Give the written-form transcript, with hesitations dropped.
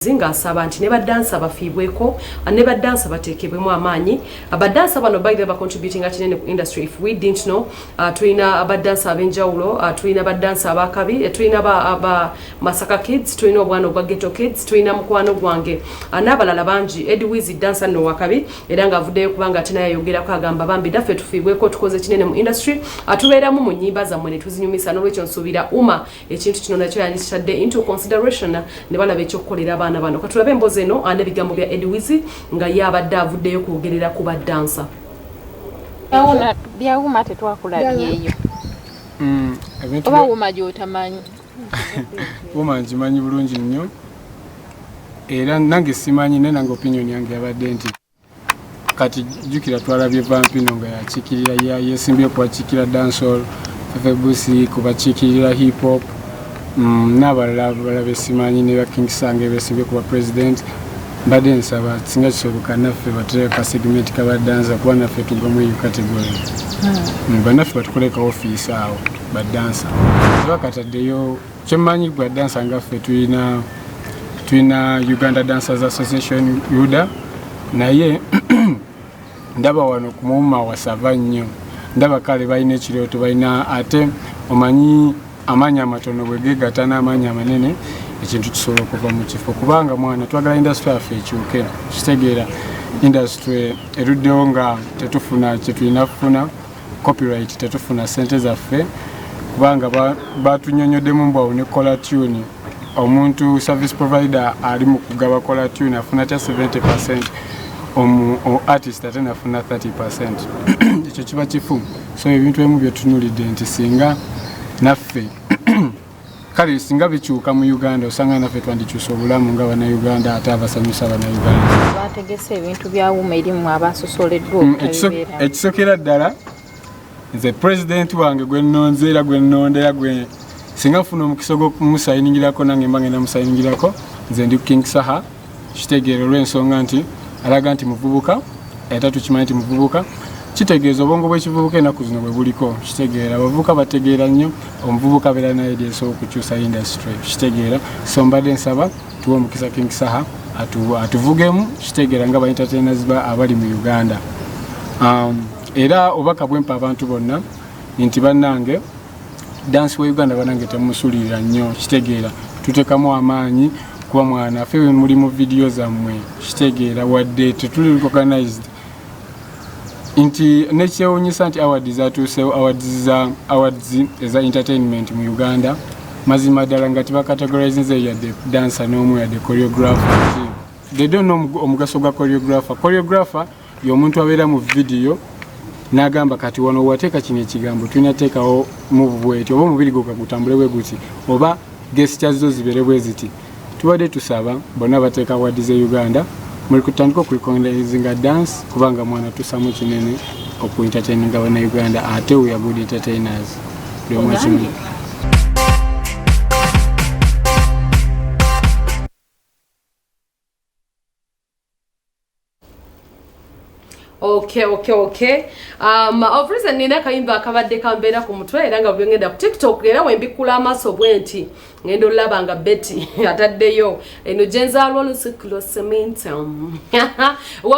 zinga asaba nti ne badansa bafiibweko ne badansa bateekebwemu amaanyi abadansa bano by the way contributing kinene ku industry if we didn't know tuina abadansa abenjawulo tuina abadansa abakabi tuina aba Masaka kids tuina obwana obwa ghetto kids tuina mukwano gwange n'abalala bangi Edwizi dansa no wakabi era nga avuddeyo kubanga tina yayogera ko agamba bambi daffe tufiibweko tukoze kinene mu industry atubeeramu mu nnyimba zammwe ne tuzinyumisa n'olwekyo nsuubira ekintu kino nakyo yanditadde into consideration ne balaba ekyokukolera abaana bano katulabe embozi eno ane bigambo bya Edwizi nga yabadde avuddeyo kwogerera ku badansa byawuma tetwakulabyeyo oba wuma gy'otamanyi wuma nkimanyi bulungi nnyo era nange simanyi ne nange opinion yange yabadde nti kati jjukira twalabye vampino nga yakikirira yesimbye kuwakikira dancehall febusi kubakikirira hip hop n'abalala besimanyi ne bakingisange besimbye kuba president mbadde nsaba singa kisoboka naffe batereka ka segment kabadansa kuba naffe tugwa mu category bannaffe batukole ka office awo badansa bakataddeyo kyemmanyi gwa dansa ngaffe tulina Uganda Dancers Association UDA naye ndaba wano ku muuma wasava nnyo ndaba kale balina ekirooto balina ate omanyi amaanyi amatono bwe geegata n'amaanyi amanene ekintu kisobola okuva mu kifo kubanga mwana twagala industry yaffe ekyuke kitegeera industry eruddewo nga tetufuna kye tulina kufuna copyright tetufuna sente zaffe kubanga batunyonyoddemu mbwawo ne kola tune omuntu service provider ali mu kugaba kola tune afuna kya 70% artist ate nafuna 30%. Ekyo kiba kifu so ebintu ebimu byetunulidde nti singa naffe kale singa bikyuka mu Uganda osanga naffe twandikyusa obulamu nga bannayuganda ate abasanyusa bannayuganda bategese ebintu byawuma erimu abasosoleddwa ekisokera ddala nze president wange gwe nnonzeera gwe nnondera gwe singa nfuna omukisa gw'okumusayiningirako nange mba ngenda musayiningirako nze ndi King Saha kitegeero olw'ensonga nti alaga nti muvubuka era tukimanyi nti muvubuka kitegeeza obwongo bw'ekivubuka ennaku zino bwe buliko kitegeera abavubuka bategeera nnyo omuvubuka beera naye esobola okukyusa industry kitegeera so mbadde nsaba tuwe omukisa King Saha atuvugemu kitegeera nga ba-entertainers abali mu Uganda era obaka bwempa abantu bonna nti bannange dance wa Uganda banange temusulira nnyo kitegeera tutekamu amaanyi kuba mwana ffe muli mu video zammwe kitegeera wadde tetuli recognized nti nekyewuunyisa nti awards zatuusewo awards eza entertainment mu Uganda mazima ddala nga tibakategorize yadde dancer n'omu yadde choreographer they don't know omugaso gwa choreographer y'omuntu abeera mu video n'agamba kati wano wateeka kino ekigambo tulina teekawo mu bweti oba omubiri gwo kagutambule bwe guti oba gestures zo zibeere bwe ziti tubadde tusaba bonna bateeka awards e Uganda muli kutandika okurecognizing dance kubanga mwana tusamu kinene oku entertaining abana Uganda ate we are good entertainers Okay. Of reason nina kayimba akabadde kambeera ku mutwe era nga bwengenda ku TikTok era wembikula amaso bwenti ngendo olabanga Betty ataddeyo eno jenza lwolusiklo cementum